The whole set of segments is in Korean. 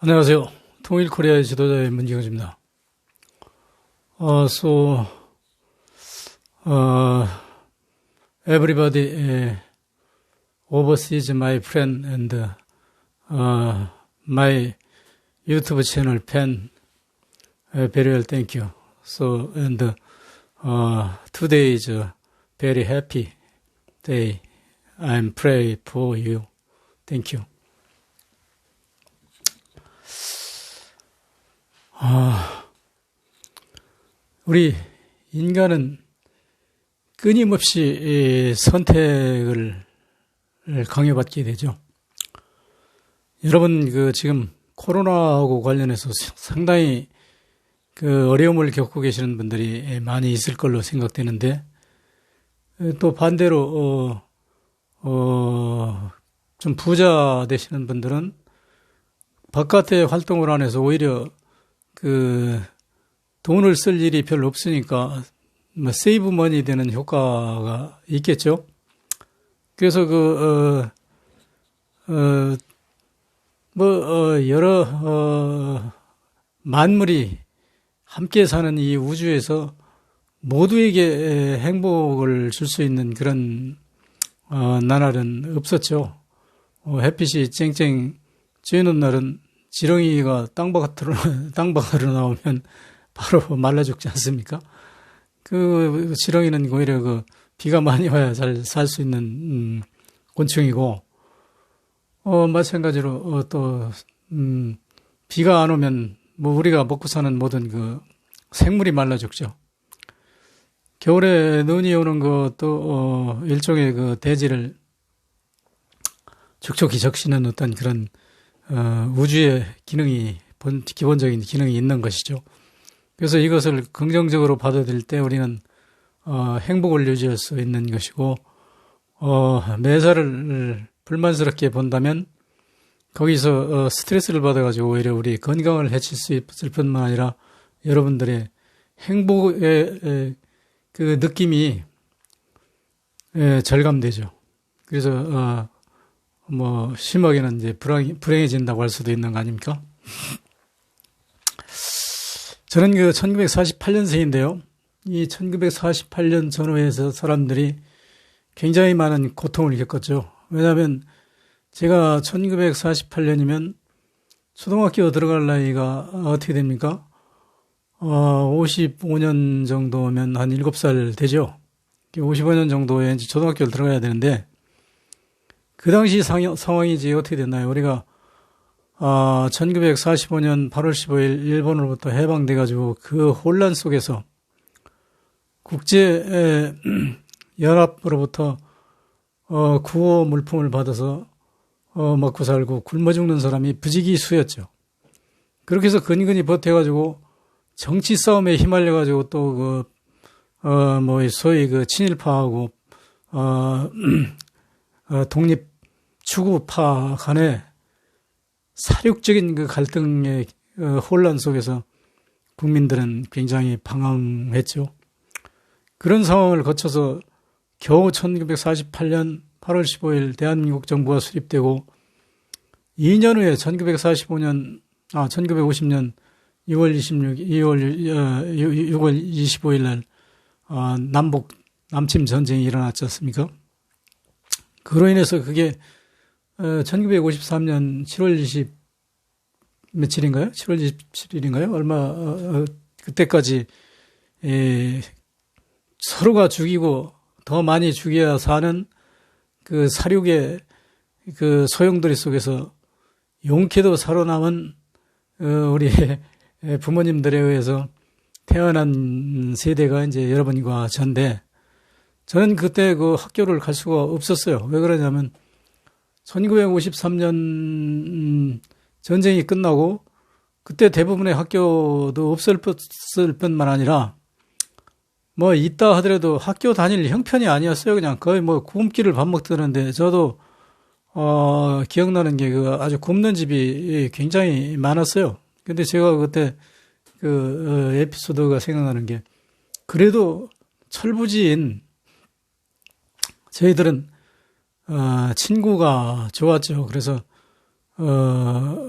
안녕하세요. 통일 코리아의 지도자의 문경주입니다. So, everybody overseas my friend and my YouTube channel fan, very well, thank you. So, and today is a very happy day. I'm pray for you. Thank you. 우리 인간은 끊임없이 선택을 강요받게 되죠. 여러분, 지금 코로나하고 관련해서 상당히 어려움을 겪고 계시는 분들이 많이 있을 걸로 생각되는데, 또 반대로, 좀 부자 되시는 분들은 바깥에 활동을 안 해서 오히려 돈을 쓸 일이 별로 없으니까 세이브 머니 되는 효과가 있겠죠. 그래서 여러 만물이 함께 사는 이 우주에서 모두에게 행복을 줄 수 있는 그런 나날은 없었죠. 햇빛이 쨍쨍 쬐는 날은 지렁이가 땅 바깥으로 나오면 바로 말라 죽지 않습니까? 지렁이는 오히려 비가 많이 와야 잘 살 수 있는 곤충이고, 마찬가지로 비가 안 오면 우리가 먹고 사는 모든 생물이 말라 죽죠. 겨울에 눈이 오는 것도 일종의 대지를 촉촉히 적시는 어떤 그런 우주의 기본적인 기능이 있는 것이죠. 그래서 이것을 긍정적으로 받아들일 때 우리는 행복을 유지할 수 있는 것이고, 매사를 불만스럽게 본다면 거기서 스트레스를 받아가지고 오히려 우리 건강을 해칠 수 있을 뿐만 아니라 여러분들의 행복의 느낌이 절감되죠. 그래서 심하게는 이제 불행해진다고 할 수도 있는 거 아닙니까? 저는 1948년생인데요. 이 1948년 전후에서 사람들이 굉장히 많은 고통을 겪었죠. 왜냐하면 제가 1948년이면 초등학교 들어갈 나이가 어떻게 됩니까? 55년 정도면 한 7살 되죠. 55년 정도에 이제 초등학교를 들어가야 되는데, 그 당시 상황이지 어떻게 됐나요? 우리가 1945년 8월 15일 일본으로부터 해방돼가지고 그 혼란 속에서 국제 연합으로부터 구호 물품을 받아서 먹고 살고 굶어 죽는 사람이 부지기수였죠. 그렇게 해서 근근히 버텨가지고 정치 싸움에 휘말려가지고 또 소위 친일파하고 독립 추구파 간의 사륙적인 갈등의 혼란 속에서 국민들은 굉장히 방황했죠. 그런 상황을 거쳐서 겨우 1948년 8월 15일 대한민국 정부가 수립되고 2년 후에 1950년 6월 25일 날 남침 전쟁이 일어났지 않습니까? 그로 인해서 그게 1953년 7월 20 며칠인가요? 7월 27일인가요? 그때까지 서로가 죽이고 더 많이 죽여야 사는 사륙의 소용돌이 속에서 용케도 살아남은 우리 부모님들에 의해서 태어난 세대가 이제 여러분과 전데, 저는 그때 학교를 갈 수가 없었어요. 왜 그러냐면 1953년 전쟁이 끝나고 그때 대부분의 학교도 없을 뿐만 아니라 있다 하더라도 학교 다닐 형편이 아니었어요. 그냥 거의 굶기를 밥 먹더는데, 저도 기억나는 게 아주 굶는 집이 굉장히 많았어요. 근데 제가 그때 에피소드가 생각나는 게, 그래도 철부지인 저희들은 친구가 좋았죠. 그래서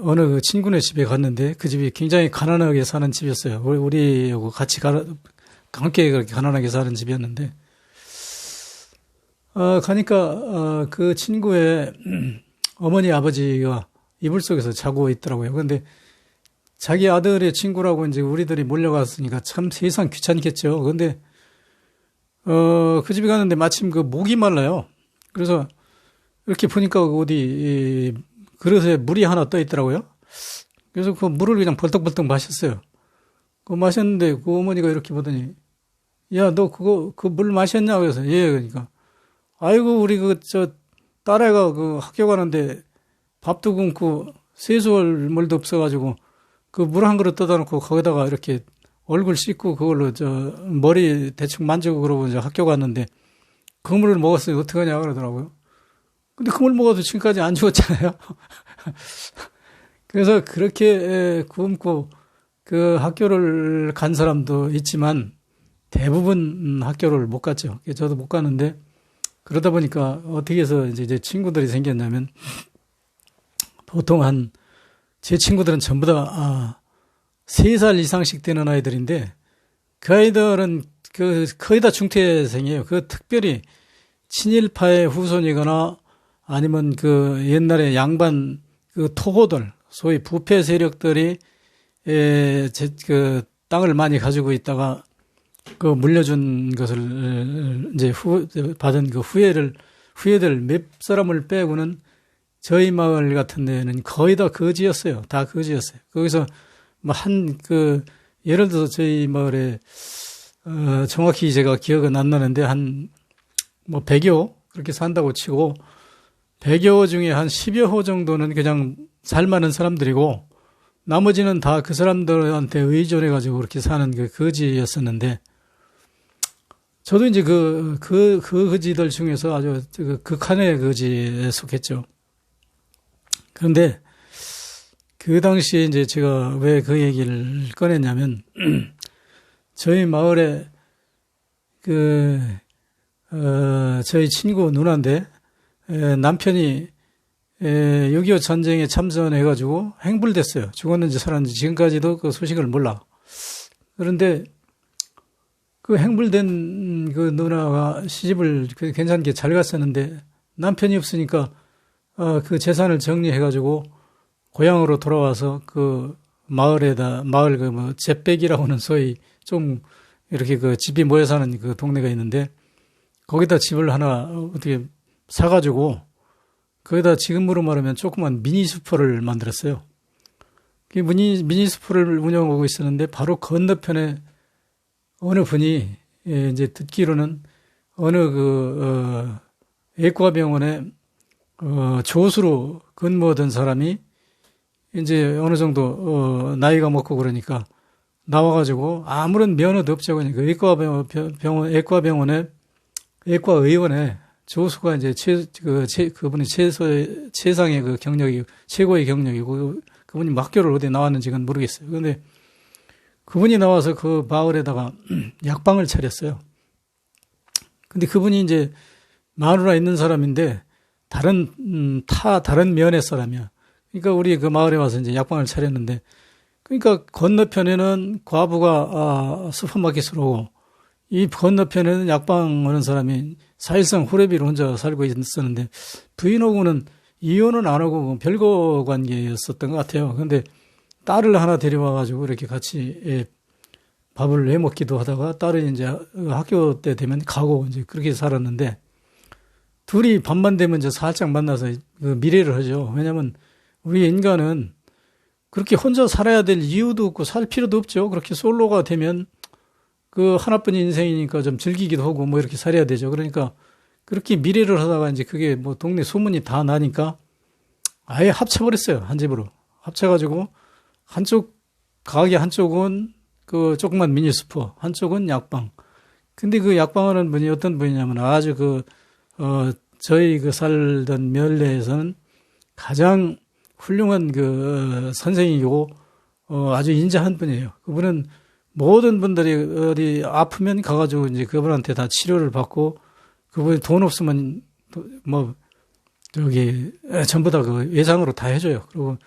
어느 그 친구네 집에 갔는데 그 집이 굉장히 가난하게 사는 집이었어요. 우리하고 같이 함께 그렇게 가난하게 사는 집이었는데, 가니까, 그 친구의 어머니 아버지가 이불 속에서 자고 있더라고요. 근데 자기 아들의 친구라고 이제 우리들이 몰려갔으니까 참 세상 귀찮겠죠. 근데, 그 집에 갔는데 마침 그 목이 말라요. 그래서 이렇게 보니까 어디, 그릇에 물이 하나 떠 있더라고요. 그래서 그 물을 그냥 벌떡벌떡 마셨어요. 그 마셨는데 그 어머니가 이렇게 보더니, 야, 너 그 물 마셨냐? 그래서, 예, 그러니까. 아이고, 우리 딸애가 그 학교 가는데 밥도 굶고 세수할 물도 없어가지고 그 물 한 그릇 떠다 놓고 거기다가 이렇게 얼굴 씻고 그걸로 머리 대충 만지고 그러고 이제 학교 갔는데 그 물을 먹었어요. 어떡하냐 그러더라고요. 근데 그 물 먹어도 지금까지 안 죽었잖아요. 그래서 그렇게 굶고 그 학교를 간 사람도 있지만 대부분 학교를 못 갔죠. 저도 못 가는데 그러다 보니까 어떻게 해서 이제 친구들이 생겼냐면 보통 제 친구들은 전부 다 3살 이상씩 되는 아이들인데 그 아이들은 거의 다 중퇴생이에요. 특별히 친일파의 후손이거나 아니면 그 옛날에 양반 그 토호들 소위 부패 세력들이 그 땅을 많이 가지고 있다가 그 물려준 것을 이제 받은 그 후예들 몇 사람을 빼고는 저희 마을 같은 데는 거의 다 거지였어요. 다 거지였어요. 거기서 뭐 예를 들어서 저희 마을에 정확히 제가 기억은 안 나는데 뭐 100여 그렇게 산다고 치고 100여 중에 한 10여 호 정도는 그냥 살만한 사람들이고 나머지는 다 그 사람들한테 의존해가지고 그렇게 사는 그 거지였었는데 저도 이제 그 거지들 중에서 아주 극한의 거지에 속했죠. 그런데 그 당시에 이제 제가 왜 그 얘기를 꺼냈냐면 저희 마을에 저희 친구 누나인데 남편이 6.25 전쟁에 참전해가지고 행불됐어요. 죽었는지 살았는지 지금까지도 그 소식을 몰라. 그런데 그 행불된 그 누나가 시집을 괜찮게 잘 갔었는데 남편이 없으니까 그 재산을 정리해가지고 고향으로 돌아와서 그 마을 잿백이라고는 소위 좀 이렇게 그 집이 모여 사는 그 동네가 있는데 거기다 집을 하나 어떻게 사가지고 거기다 지금으로 말하면 조그만 미니슈퍼를 만들었어요. 그 미니슈퍼를 운영하고 있었는데 바로 건너편에 어느 분이 이제 듣기로는 어느 애과병원에 조수로 근무하던 사람이 이제 어느 정도 나이가 먹고 그러니까 나와가지고 아무런 면허도 없죠. 그러니까 애과병원에 애과의원에 조수가 이제 그분이 최상의 그 경력이 최고의 경력이고 그분이 학교를 어디 나왔는지는 모르겠어요. 그런데 그분이 나와서 그 마을에다가 약방을 차렸어요. 근데 그분이 이제 마누라 있는 사람인데 다른 면의 사람이야. 그러니까 우리 그 마을에 와서 이제 약방을 차렸는데 그러니까 건너편에는 과부가 슈퍼마켓을 오고 이 건너편에는 약방 오는 사람이 사실상 호래비로 혼자 살고 있었는데 부인하고는 이혼은 안 하고 별거 관계였었던 것 같아요. 그런데 딸을 하나 데려와가지고 이렇게 같이 밥을 해 먹기도 하다가 딸은 이제 학교 때 되면 가고 이제 그렇게 살았는데 둘이 밤만 되면 이제 살짝 만나서 그 미래를 하죠. 왜냐하면 우리 인간은 그렇게 혼자 살아야 될 이유도 없고 살 필요도 없죠. 그렇게 솔로가 되면 그 하나뿐인 인생이니까 좀 즐기기도 하고 뭐 이렇게 살아야 되죠. 그러니까 그렇게 미래를 하다가 이제 그게 뭐 동네 소문이 다 나니까 아예 합쳐버렸어요. 한 집으로. 합쳐가지고 가게 한쪽은 그 조그만 미니슈퍼, 한쪽은 약방. 근데 그 약방하는 분이 어떤 분이냐면 아주 저희 살던 면례에서는 가장 훌륭한 선생이고, 아주 인자한 분이에요. 그분은 모든 분들이 어디 아프면 가가지고 이제 그분한테 다 치료를 받고, 그분이 돈 없으면 전부 다 외상으로 다 해줘요. 그리고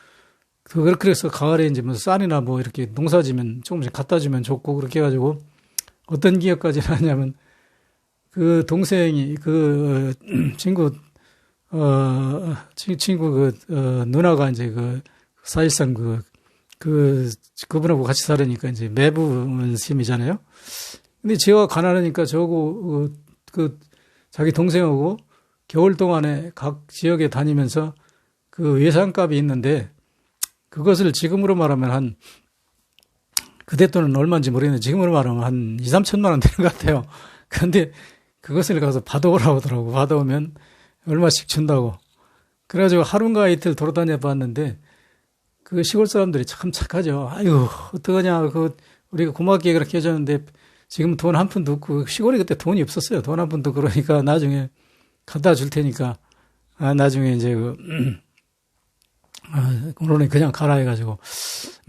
그렇게 해서 가을에 이제 뭐 쌀이나 뭐 이렇게 농사 지면 조금씩 갖다 주면 좋고 그렇게 해가지고 어떤 기억까지 나냐면 그 동생이 그 친구 누나가 이제 사실상 그분하고 같이 살으니까 이제 매부심이잖아요. 근데 지가 가난하니까 자기 동생하고 겨울 동안에 각 지역에 다니면서 그 외상값이 있는데 그것을 지금으로 말하면 그때 돈은 얼마인지 모르겠는데 지금으로 말하면 한 2, 3천만 원 되는 것 같아요. 그런데 그것을 가서 받아오라고 하더라고. 받아오면 얼마씩 준다고. 그래가지고 하루인가 이틀 돌아다녀 봤는데 그 시골 사람들이 참 착하죠. 아유, 어떡하냐. 우리가 고맙게 그렇게 해줬는데 지금 돈 한 푼도 없고 시골에 그때 돈이 없었어요. 돈 한 푼도. 그러니까 나중에 갖다 줄 테니까 나중에 이제 오늘은 그냥 가라 해가지고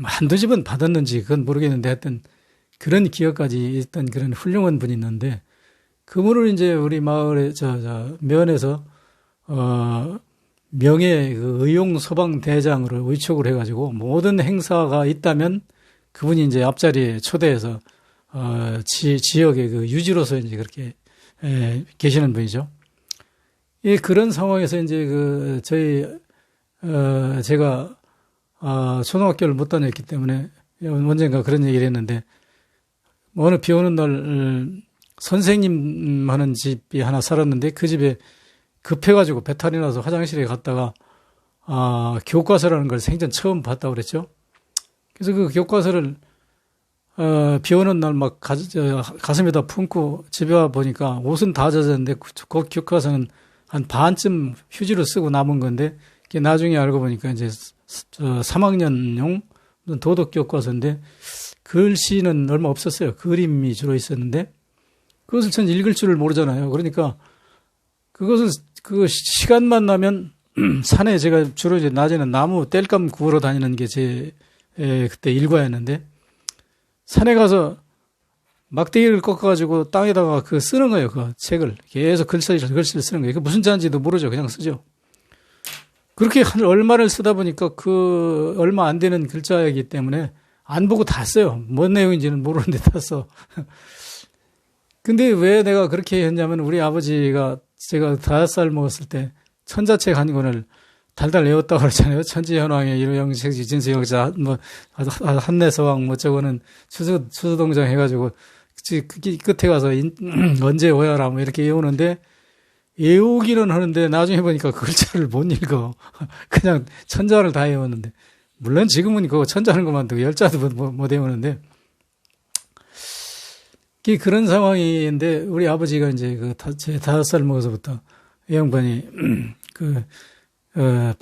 한두 집은 받았는지 그건 모르겠는데 하여튼 그런 기억까지 있던 그런 훌륭한 분이 있는데 그분을 이제 우리 마을에 면에서 명예 의용 소방 대장으로 위촉을 해가지고 모든 행사가 있다면 그분이 이제 앞자리에 초대해서 지역의 유지로서 이제 그렇게 계시는 분이죠. 예, 그런 상황에서 이제 제가 초등학교를 못 다녔기 때문에 언젠가 그런 얘기를 했는데 어느 비 오는 날 선생님 하는 집이 하나 살았는데 그 집에 급해가지고 배탈이 나서 화장실에 갔다가 교과서라는 걸 생전 처음 봤다고 그랬죠. 그래서 그 교과서를 비 오는 날 막 가슴에다 품고 집에 와 보니까 옷은 다 젖었는데 그 교과서는 한 반쯤 휴지로 쓰고 남은 건데 나중에 알고 보니까 이제 3학년용 도덕 교과서인데 글씨는 얼마 없었어요. 그림이 주로 있었는데 그것을 전 읽을 줄을 모르잖아요. 그러니까 그것을 그 시간만 나면 산에 제가 주로 이제 낮에는 나무 땔감 구우러 다니는 게 그때 일과였는데 산에 가서 막대기를 꺾어가지고 땅에다가 쓰는 거예요. 그 책을 계속 글씨를 쓰는 거예요. 그 무슨 자인지도 모르죠. 그냥 쓰죠. 그렇게 얼마를 쓰다 보니까 얼마 안 되는 글자이기 때문에 안 보고 다 써요. 뭔 내용인지는 모르는데 다 써. 근데 왜 내가 그렇게 했냐면 우리 아버지가 제가 5살 먹었을 때 천자책 한 권을 달달 외웠다고 그러잖아요. 천지현왕의 일용식 진수역사 한내서왕 저거는 추수동장 해가지고 끝에 가서 언제 오야라 이렇게 외우는데 외우기는 하는데 나중에 보니까 그 글자를 못 읽어. 그냥 천자를 다 외웠는데 물론 지금은 그거 천자는 것만 두고 열자도 못 외우는데 그런 상황인데 우리 아버지가 이제 제 5살 먹어서부터 이 양반이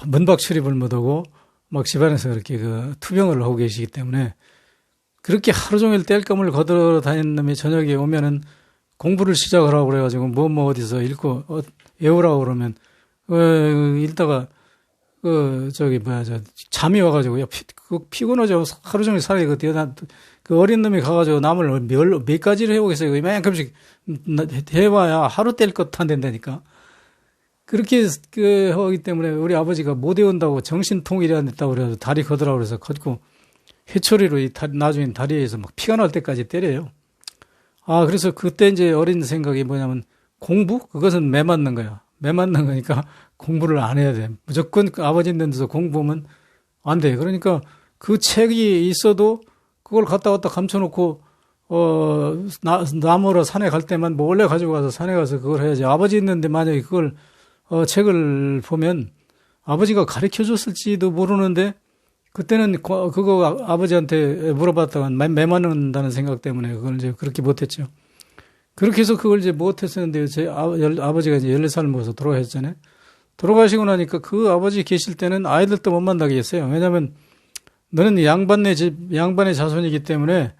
문박 출입을 못하고 막 집안에서 그렇게 투병을 하고 계시기 때문에 그렇게 하루 종일 땔감을 거들어 다니는 놈이 저녁에 오면은 공부를 시작하라고 그래가지고 어디서 읽고 외우라고 그러면 읽다가 잠이 와가지고 피곤하죠. 하루 종일 살이 그 어린 놈이 가가지고 나물 몇 가지를 해오겠어요. 이만큼씩 해봐야 하루 뗄 것도 안 된다니까. 그렇게 하기 때문에 우리 아버지가 못 외운다고 정신통일이 안 됐다고 그래서 다리 걷으라고 그래서 걷고 회초리로 나중엔 다리에서 막 피가 날 때까지 때려요. 그래서 그때 이제 어린 생각이 뭐냐면 공부? 그것은 매 맞는 거야. 매 맞는 거니까 공부를 안 해야 돼. 무조건 아버지 있는 데서 공부하면 안 돼. 그러니까 그 책이 있어도 그걸 갖다 감춰놓고, 나무로 산에 갈 때만 몰래 가지고 가서 산에 가서 그걸 해야지. 아버지 있는데 만약에 그걸, 책을 보면 아버지가 가르쳐 줬을지도 모르는데 그때는 그거 아버지한테 물어봤다가 매 맞는다는 생각 때문에 그걸 이제 그렇게 못했죠. 그렇게 해서 그걸 이제 못했었는데 제 아버지가 이제 14살 먹어서 돌아가셨잖아요. 돌아가시고 나니까 그 아버지 계실 때는 아이들도 못 만나게 했어요. 왜냐면 너는 양반의 자손이기 때문에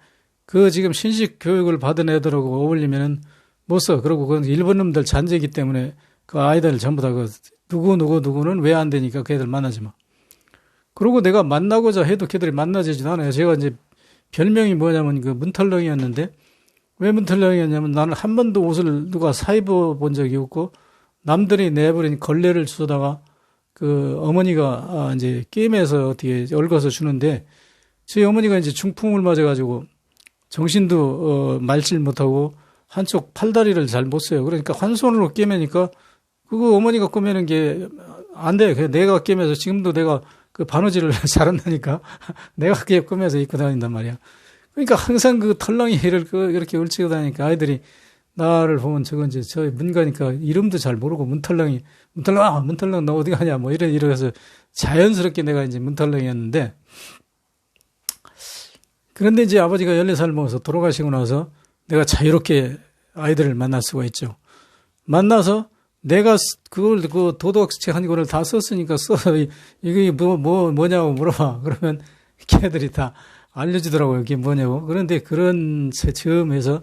지금 신식 교육을 받은 애들하고 어울리면은 못 써. 그러고 그건 일본 놈들 잔재이기 때문에 그 아이들 전부 다 누구는 왜 안 되니까 그 애들 만나지 마. 그러고 내가 만나고자 해도 걔들이 만나지도 않아요. 제가 이제 별명이 뭐냐면 문털렁이였는데 왜 문털렁이였냐면 나는 한 번도 옷을 누가 사입어 본 적이 없고 남들이 내버린 걸레를 주워다가 그 어머니가 이제 게임에서 어떻게 얽어서 주는데 저희 어머니가 이제 중풍을 맞아가지고 정신도 맑질 못하고 한쪽 팔다리를 잘 못 써요. 그러니까 한 손으로 꿰매니까 그거 어머니가 꿰매는 게 안 돼. 그냥 내가 꿰매서 지금도 내가 그 바느질을 잘한다니까 내가 그게 꿰매서 입고 다닌단 말이야. 그러니까 항상 그 털렁이를 이렇게 읊치고 다니니까 아이들이 나를 보면 저건 이제 저 문가니까 이름도 잘 모르고 문털렁이 문털렁 너 어디 가냐 뭐 이래서 자연스럽게 내가 이제 문털렁이었는데 그런데 이제 아버지가 14살 먹어서 돌아가시고 나서 내가 자유롭게 아이들을 만날 수가 있죠. 만나서 내가 그걸 그 도덕책 한 권을 다 썼으니까 이게 뭐냐고 물어봐. 그러면 걔들이 다 알려주더라고요. 이게 뭐냐고. 그런데 그런 즈음에서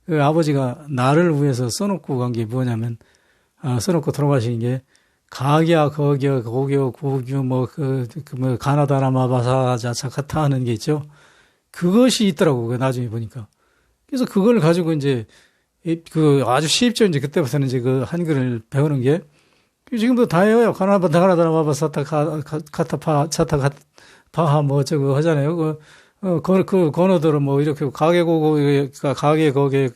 그 아버지가 나를 위해서 써놓고 간 게 뭐냐면 써놓고 돌아가신 게 가기야 거기야 고교 고규 뭐 가나다라 마바사 자차카타 하는 게 있죠. 그것이 있더라고. 나중에 보니까. 그래서 그걸 가지고 이제 그 아주 쉽죠. 이제 그때부터는 이제 그 한글을 배우는 게 지금도 다 해요. 가나다라 마바사타 카타파 차타 파하 뭐 저거 하잖아요. 그 건어들은 뭐 이렇게 가게고고 가게 거게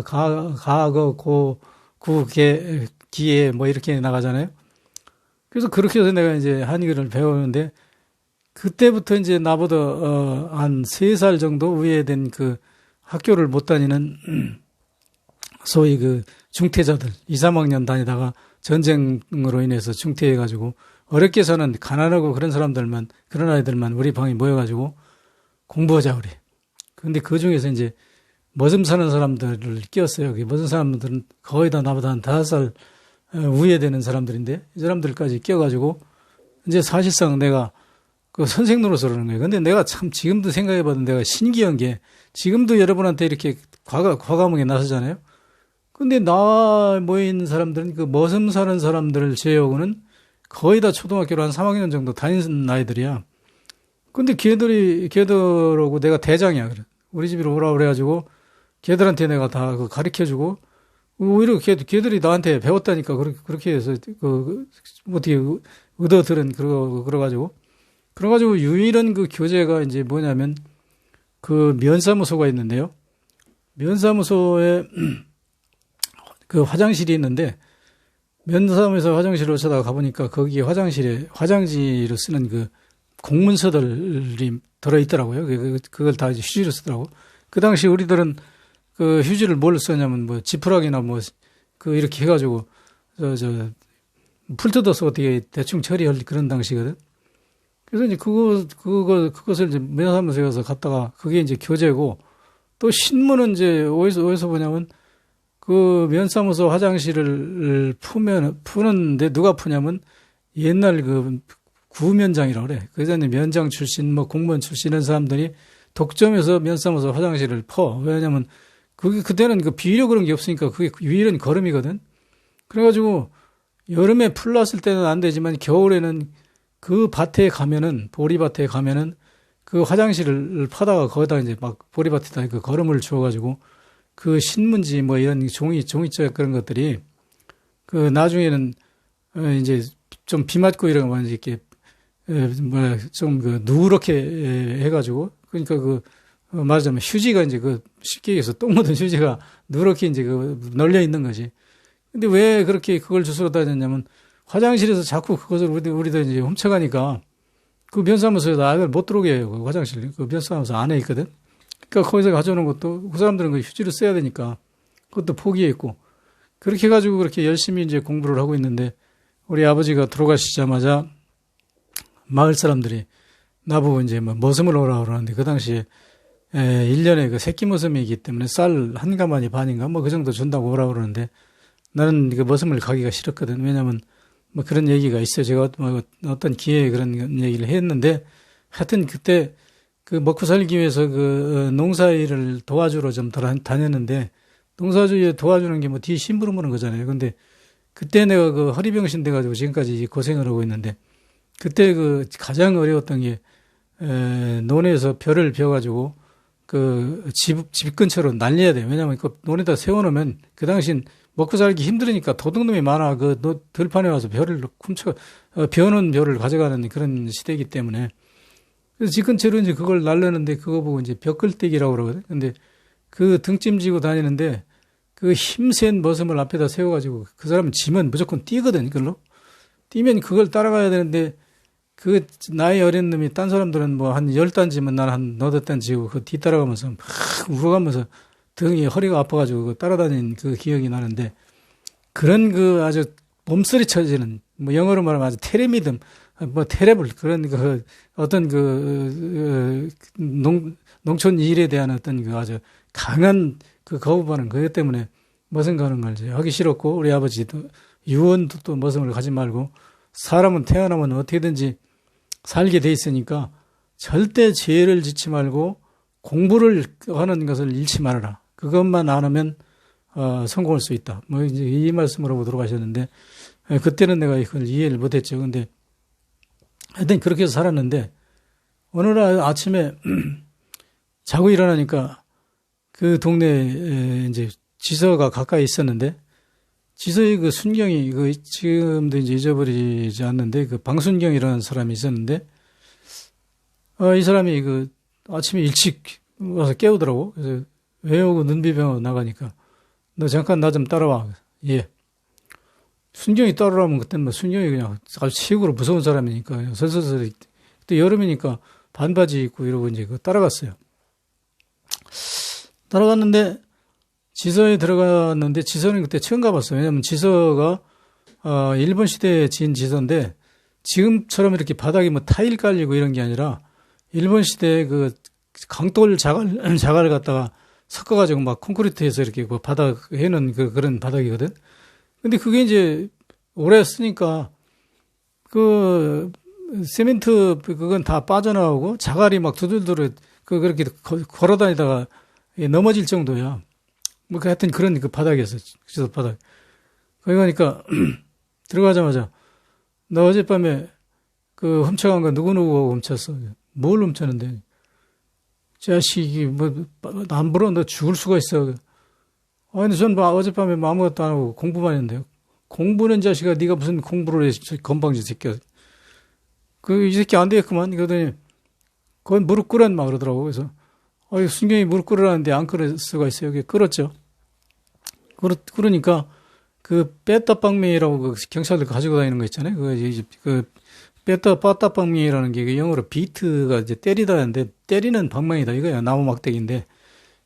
가거 구게 기에 뭐 이렇게 나가잖아요. 그래서 그렇게 해서 내가 이제 한글을 배우는데 그때부터 이제 나보다 한 3살 정도 위에 된 그 학교를 못 다니는 소위 그 중퇴자들 2, 3학년 다니다가 전쟁으로 인해서 중퇴해가지고 어렵게 사는 가난하고 그런 사람들만 그런 아이들만 우리 방에 모여가지고 공부하자 우리. 근데 그 중에서 이제 머슴 사는 사람들을 끼웠어요. 그 머슴 사람들은 거의 다 나보다 한 5살 위에 되는 사람들인데 이 사람들까지 끼워가지고 이제 사실상 내가 그 선생 노릇을 하는 거예요. 근데 내가 참 지금도 생각해봐도 내가 신기한 게 지금도 여러분한테 이렇게 과감하게 나서잖아요. 근데 나 모인 사람들은 그 머슴 사는 사람들을 제외하고는 거의 다 초등학교를 한 3학년 정도 다니는 아이들이야. 근데 걔들하고 내가 대장이야. 그래. 우리 집으로 오라 그래가지고 걔들한테 내가 다 가르쳐주고 오히려 걔들이 나한테 배웠다니까 그렇게 해서 어떻게 얻어들은 그래가지고 유일한 그 교재가 이제 뭐냐면 그 면사무소가 있는데요. 면사무소에 그 화장실이 있는데 면사무소 화장실을 찾아가 가보니까 거기에 화장실에 화장지로 쓰는 그 공문서들이 들어있더라고요. 그걸 다 이제 휴지로 쓰더라고. 그 당시 우리들은 그 휴지를 뭘 썼냐면 뭐 지푸라기나 뭐 그 이렇게 해가지고 풀 뜯어서 어떻게 대충 처리할 그런 당시거든. 그래서 이제 그것을 이제 면사무소에 가서 갖다가 그게 이제 교재고 또 신문은 이제 어디서 보냐면 그 면사무소 화장실을 푸는데 누가 푸냐면 옛날 그 구면장이라고 그래. 그전에 면장 출신 뭐 공무원 출신 이런 사람들이 독점해서 면사무소 화장실을 퍼. 왜냐면 그때는 그 비료 그런 게 없으니까 그게 유일한 걸음이거든. 그래가지고 여름에 풀 났을 때는 안 되지만 겨울에는 그 밭에 가면은 보리밭에 가면은 그 화장실을 파다가 거기다 이제 막 보리밭에다 그 거름을 주워가지고 그 신문지 뭐 이런 종이짝 그런 것들이 그 나중에는 이제 좀 비 맞고 이런 거 이렇게 좀 그 누렇게 해가지고 그러니까 말하자면 휴지가 이제 쉽게 얘기해서 똥 묻은 휴지가 누렇게 이제 널려 있는 거지. 근데 왜 그렇게 그걸 주스러 다녔냐면 화장실에서 자꾸 그것을 우리도 이제 훔쳐가니까 그 면사무소에서 아이들 못 들어오게 해요. 그 화장실. 그 면사무소 안에 있거든. 그러니까 거기서 가져오는 것도 그 사람들은 그 휴지를 써야 되니까 그것도 포기했고 그렇게 해가지고 그렇게 열심히 이제 공부를 하고 있는데 우리 아버지가 돌아가시자마자 마을 사람들이 나보고 이제 뭐 머슴을 오라 그러는데 그 당시에 1년에 그 새끼 머슴이기 때문에 쌀 한 가마니 반인가 뭐 그 정도 준다고 오라 그러는데 나는 그 머슴을 가기가 싫었거든. 왜냐면 뭐 그런 얘기가 있어요. 제가 뭐 어떤 기회에 그런 얘기를 했는데 하여튼 그때 그 먹고 살기 위해서 그 농사일을 도와주러 좀 다녔는데 농사주에 도와주는 게 뭐 뒤에 심부름 보는 거잖아요. 근데 그때 내가 그 허리병신 돼가지고 지금까지 고생을 하고 있는데 그때 그 가장 어려웠던 게 논에서 벼를 벼가지고 그 집 근처로 날려야 돼요. 왜냐면 그 논에다 세워놓으면 그 당시엔 먹고 살기 힘들으니까 도둑놈이 많아. 너 들판에 와서 벼는 벼를 가져가는 그런 시대이기 때문에. 그래서 집 근처로 이제 그걸 날르는데 그거 보고 이제 벼끌떼기라고 그러거든. 근데 그 등짐지고 다니는데 그 힘센 머슴을 앞에다 세워가지고 그 사람은 지면 무조건 뛰거든, 그걸로. 뛰면 그걸 따라가야 되는데 그 나이 어린 놈이 딴 사람들은 뭐 한 10단지면 난 한 너댓 단지고 그 뒤따라가면서 막 울어가면서 등이 허리가 아파가지고 그 따라다닌 그 기억이 나는데 그런 그 아주 몸서리 쳐지는 뭐 영어로 말하면 아주 테레미듬 뭐 테레블 그런 그 어떤 농촌 일에 대한 어떤 그 아주 강한 그 거부반응 그것 때문에 머슴 가는 걸 하기 싫었고 우리 아버지도 유언도 또 머슴을 가지 말고 사람은 태어나면 어떻게든지 살게 돼 있으니까 절대 죄를 짓지 말고 공부를 하는 것을 잃지 말아라. 그것만 안 하면 성공할 수 있다. 뭐 이제 이 말씀을 하고 돌아가셨는데 그때는 내가 이걸 이해를 못했죠. 근데 하여튼 그렇게 해서 살았는데 어느 날 아침에 자고 일어나니까 그 동네에 이제 지서가 가까이 있었는데 지서의 그 순경이 그 지금도 이제 잊어버리지 않는데 그 방순경이라는 사람이 있었는데 이 사람이 그 아침에 일찍 와서 깨우더라고. 그래서 왜 오고 눈비병하고 나가니까 너 잠깐 나 좀 따라와. 예. 순경이 따라오면 그때는 뭐 순경이 그냥 아주 최고로 무서운 사람이니까 그냥 설설설 그때 여름이니까 반바지 입고 이러고 이제 그 따라갔어요. 따라갔는데 지서에 들어갔는데 지서는 그때 처음 가봤어요. 왜냐면 지서가 일본 시대에 지은 지서인데 지금처럼 이렇게 바닥에 뭐 타일 깔리고 이런 게 아니라 일본 시대에 그 강돌 자갈을 갖다가 섞어가지고 막 콘크리트에서 이렇게 그 바닥 해놓은 그런 바닥이거든. 근데 그게 이제 오래 쓰니까 그 세멘트 그건 다 빠져나오고 자갈이 막 두들두들 그렇게 걸어 다니다가 넘어질 정도야. 뭐 하여튼 그런 그 바닥이었어. 지서 바닥. 거기 가니까 들어가자마자 너 어젯밤에 그 훔쳐간 거 누구누구 훔쳤어. 뭘 훔쳤는데? 자식이 뭐 안 불어 너 죽을 수가 있어. 아니 전 어젯밤에 아무것도 안 하고 공부만 했는데요. 공부는 자식아 네가 무슨 공부를 해 건방지 새끼야. 그 이 새끼 안 되겠구만. 그러더니 그건 무릎 꿇은 막 그러더라고. 그래서 순경이 무릎 꿇으라는데 안 꿇을 수가 있어요. 여기 꿇었죠. 그러니까 그 빼따빵맹이라고 그 경찰들 가지고 다니는 거 있잖아요. 그 빠따빵맹이라는 게 영어로 비트가 이제 때리다는데 때리는 방망이다 이거야. 나무 막대기인데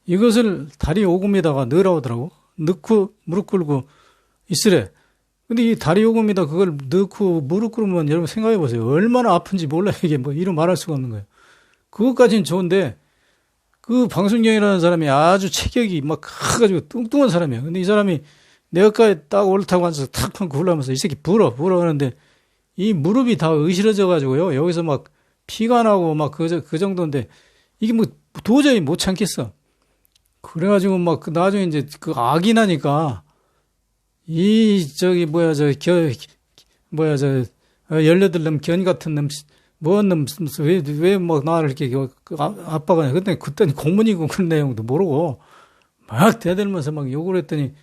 이것을 다리 오금에다가 넣으라고 하더라고. 넣고 무릎 꿇고 있으래. 근데 이 다리 오금에다 그걸 넣고 무릎 꿇으면 여러분 생각해 보세요. 얼마나 아픈지 몰라 이게 뭐 이런 말할 수가 없는 거예요. 그것까지는 좋은데 그 방순경이라는 사람이 아주 체격이 막 커가지고 뚱뚱한 사람이야. 근데 이 사람이 내 가까이 딱 올라타고 앉아서 탁 판고 굴러면서 이 새끼 불어 하는데 이 무릎이 다 으시러져 가지고요. 여기서 막 피가 나고 막 그 정도인데 이게 뭐 도저히 못 참겠어. 그래가지고 막 나중에 이제 그 악이 나니까 열여덟 놈 견 같은 놈 뭔 놈, 왜 뭐 나를 이렇게 아빠가 그때 공문이고 그런 내용도 모르고 막 대들면서 막 욕을 했더니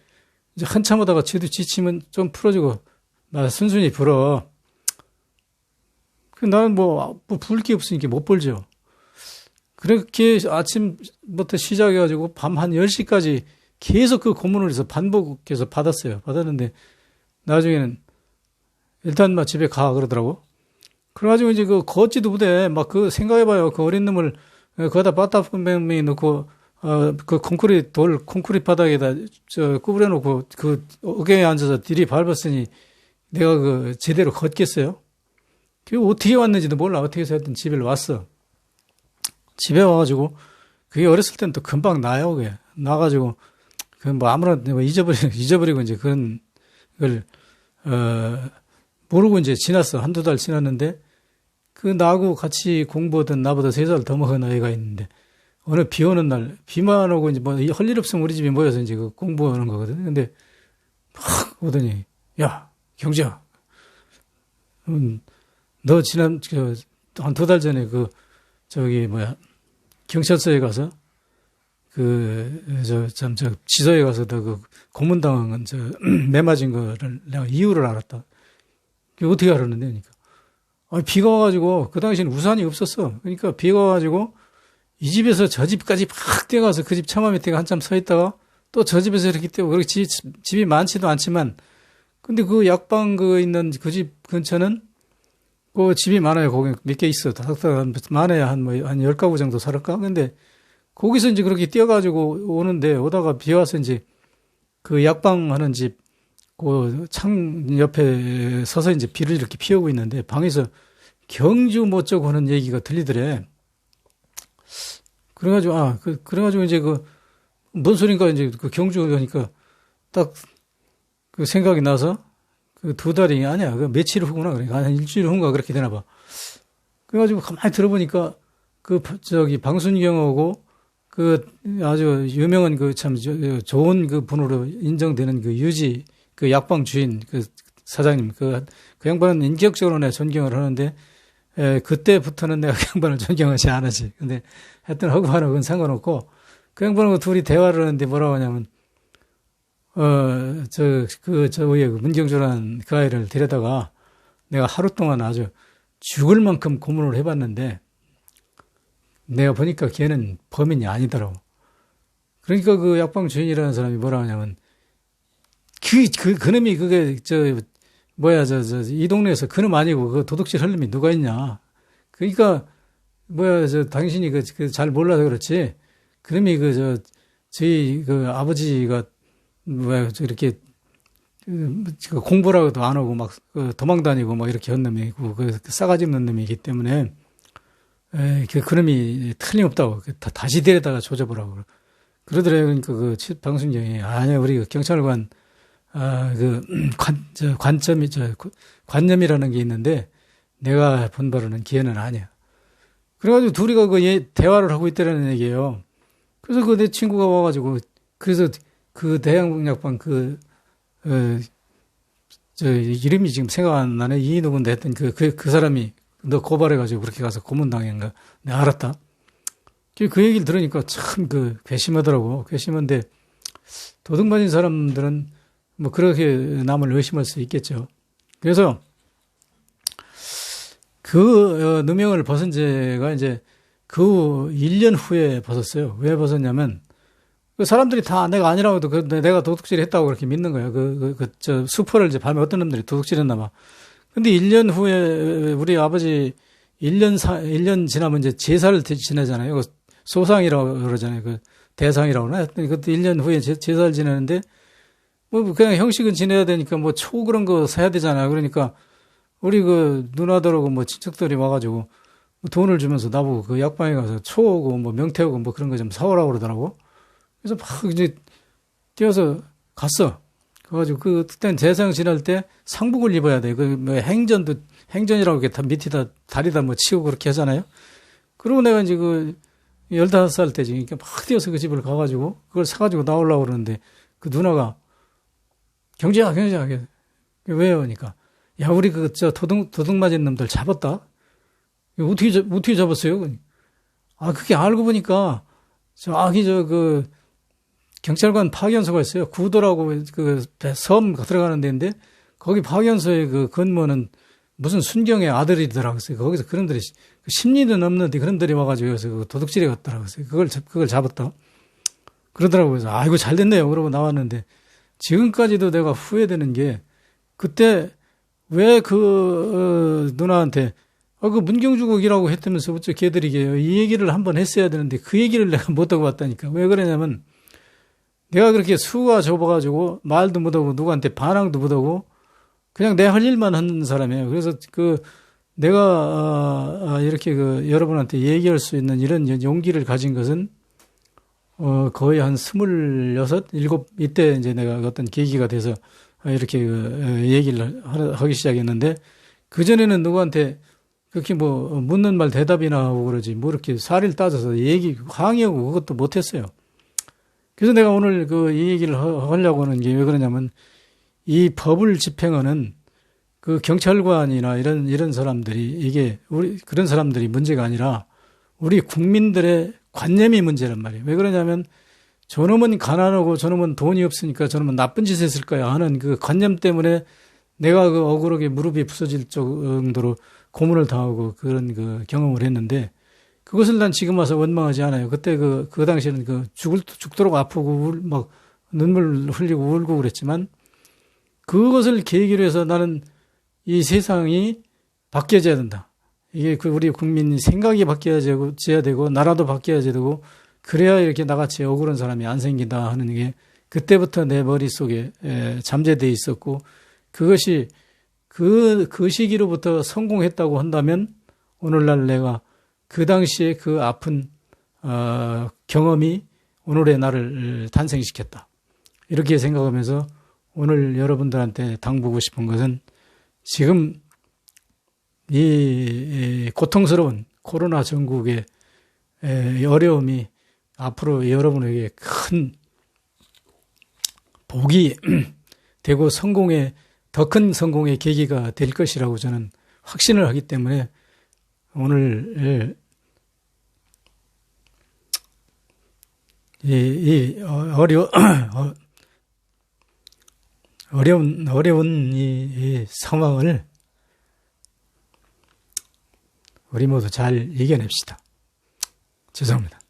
이제 한참 하다가 쟤도 지치면 좀 풀어주고 나 순순히 불어. 나는 불 게 없으니까 못 불죠. 그렇게 아침부터 시작해가지고 밤 한 10시까지 계속 그 고문을 해서 반복해서 받았어요. 받았는데 나중에는 일단 막 집에 가 그러더라고. 그래가지고 이제 그 걷지도 못해. 막 그 생각해봐요. 그 어린 놈을 거기다 빠따분명히 넣고 그 콘크리트 바닥에다 구부려놓고 그 어깨에 앉아서 들이 밟았으니 내가 그 제대로 걷겠어요? 그게 어떻게 왔는지도 몰라. 어떻게 해서 하여튼 집에 왔어. 집에 와가지고 그게 어렸을 때는 또 금방 나요. 그게 나가지고 그 뭐 아무나 잊어버리고 이제 그런 걸 모르고 이제 지났어. 한두 달 지났는데 그 나하고 같이 공부하던 나보다 3살 더 먹은 아이가 있는데 어느 비 오는 날 비만 오고 이제 뭐 할 일 없으면 우리 집에 모여서 이제 그 공부하는 거거든. 근데 막 오더니 야 경재야, 너 지난 한 2달 전에 경찰서에 가서 지도에 가서도 그 고문당한 매 맞은 거를 내가 이유를 알았다. 그게 어떻게 알았는데, 그러니까. 비가 와가지고, 그 당시에는 우산이 없었어. 그러니까 비가 와가지고, 이 집에서 저 집까지 막 뛰어가서 그 집 처마 밑에 한참 서 있다가, 또 저 집에서 이렇게 뛰고, 그렇게 집이 많지도 않지만, 근데 그 약방 있는 그 집 근처는, 그 집이 많아요. 거기 몇 개 있어. 많아야 한 10가구 정도 살을까? 근데, 거기서 이제 그렇게 뛰어가지고 오는데, 오다가 비 와서 이제, 그 약방 하는 집, 그 창 옆에 서서 이제 비를 이렇게 피우고 있는데, 방에서 경주 뭐 어쩌고 하는 얘기가 들리더래. 그래가지고, 그래가지고 이제 뭔 소린가 이제 그 경주 하니까 딱 그 생각이 나서 그 2달이 아니야. 그 며칠 후구나. 그러니까 한 일주일 후인가 그렇게 되나 봐. 그래가지고 가만히 들어보니까 방순경하고 그 아주 유명한 참 좋은 그 분으로 인정되는 그 유지 그 약방 주인 그 사장님 그 양반은 인격적으로 내 존경을 하는데 그때부터는 내가 그 양반을 존경하지 않았지. 근데 하여튼 허구하는 건 상관없고 그 양반하고 둘이 대화를 하는데 뭐라고 하냐면 위에 문경주라는 그 아이를 데려다가 내가 하루 동안 아주 죽을 만큼 고문을 해봤는데 내가 보니까 걔는 범인이 아니더라고. 그러니까 그 약방 주인이라는 사람이 뭐라 하냐면 그놈이 그게 이 동네에서 그놈 아니고 그 도둑질 할 놈이 누가 있냐. 그러니까 당신이 잘 몰라서 그렇지. 그놈이 저희 아버지가 이렇게 공부라고도 안 하고 막 도망 다니고 막 이렇게 한 놈이고 싸가지 없는 놈이기 때문에 그놈이 틀림없다고 다시 데려다가 조져보라고 그러더래요. 그러니까 방순경이 아니야 우리 경찰관 관념이라는 게 있는데 내가 본 바로는 걔는 아니야. 그래가지고 둘이가 대화를 하고 있다는 얘기예요. 그래서 내 친구가 와가지고 그래서 그 대양약방 이름이 지금 생각 안 나네. 이누군데 했던 그 사람이 너 고발해가지고 그렇게 가서 고문당했는가. 내가 알았다. 그 얘기를 들으니까 참 괘씸하더라고. 괘씸한데 도둑 맞은 사람들은 뭐 그렇게 남을 의심할 수 있겠죠. 그래서 누명을 벗은 제가 이제 그 1년 후에 벗었어요. 왜 벗었냐면 그 사람들이 다 내가 아니라고 해도 내가 도둑질 했다고 그렇게 믿는 거야. 수포를 이제 밤에 어떤 놈들이 도둑질 했나 봐. 근데 1년 후에 우리 아버지 1년 지나면 이제 제사를 지내잖아요. 소상이라고 그러잖아요. 대상이라고 그러나? 그때 1년 후에 제사를 지내는데 뭐 그냥 형식은 지내야 되니까 뭐 초 그런 거 사야 되잖아요. 그러니까 우리 누나들하고 뭐 친척들이 와가지고 돈을 주면서 나보고 약방에 가서 초하고 뭐 명태하고 뭐 그런 거 좀 사오라고 그러더라고. 그래서 막 이제 뛰어서 갔어. 그래가지고 그때는 대상 지날 때 상복을 입어야 돼. 뭐 행전이라고 이렇게 다 밑에다 다리다 뭐 치고 그렇게 하잖아요. 그리고 내가 이제 15살 때지. 그러니까 막 뛰어서 그 집을 가가지고 그걸 사가지고 나오려고 그러는데 그 누나가 경재야. 왜요? 그러니까 야, 우리 도둑 맞은 놈들 잡았다. 어떻게 잡았어요? 그게 알고 보니까 경찰관 파견소가 있어요. 구도라고 섬 들어가는 데인데 거기 파견소의 근무는 무슨 순경의 아들이더라고요. 거기서 그런들이 10년도 넘는데 그런들이 와가지고 여기서 도둑질해 갔더라고요. 그걸 잡았다. 그러더라고요. 그래서 아이고 잘 됐네요. 그러고 나왔는데 지금까지도 내가 후회되는 게 그때 왜 누나한테 문경주국이라고 했다면서 어째 걔들이게요. 이 얘기를 한번 했어야 되는데 그 얘기를 내가 못하고 왔다니까. 왜 그러냐면 내가 그렇게 수가 좁아가지고 말도 못하고 누구한테 반항도 못하고 그냥 내 할 일만 하는 사람이에요. 그래서 내가 이렇게 여러분한테 얘기할 수 있는 이런 용기를 가진 것은 거의 한 26, 7 이때 이제 내가 어떤 계기가 돼서 이렇게 얘기를 하기 시작했는데 그전에는 누구한테 그렇게 뭐 묻는 말 대답이나 하고 그러지 뭐 이렇게 사리를 따져서 항의하고 그것도 못했어요. 그래서 내가 오늘 이 얘기를 하려고 하는 게 왜 그러냐면 이 법을 집행하는 경찰관이나 이런 사람들이 이게 그런 사람들이 문제가 아니라 우리 국민들의 관념이 문제란 말이에요. 왜 그러냐면 저놈은 가난하고 저놈은 돈이 없으니까 저놈은 나쁜 짓을 했을 거야 하는 그 관념 때문에 내가 그 억울하게 무릎이 부서질 정도로 고문을 당하고 그런 그 경험을 했는데 그것을 난 지금 와서 원망하지 않아요. 그때 그 당시에는 그 죽도록 아프고 막 눈물 흘리고 울고 그랬지만 그것을 계기로 해서 나는 이 세상이 바뀌어져야 된다. 이게 그 우리 국민 생각이 바뀌어져야 되고 나라도 바뀌어야 되고 그래야 이렇게 나같이 억울한 사람이 안 생긴다 하는 게 그때부터 내 머릿속에 잠재되어 있었고 그것이 그 시기로부터 성공했다고 한다면 오늘날 내가 그 당시에 그 아픈 경험이 오늘의 나를 탄생시켰다. 이렇게 생각하면서 오늘 여러분들한테 당부하고 싶은 것은 지금 이 고통스러운 코로나 전국의 어려움이 앞으로 여러분에게 큰 복이 되고 더 큰 성공의 계기가 될 것이라고 저는 확신을 하기 때문에 오늘 어려운 이 상황을 우리 모두 잘 이겨냅시다. 죄송합니다.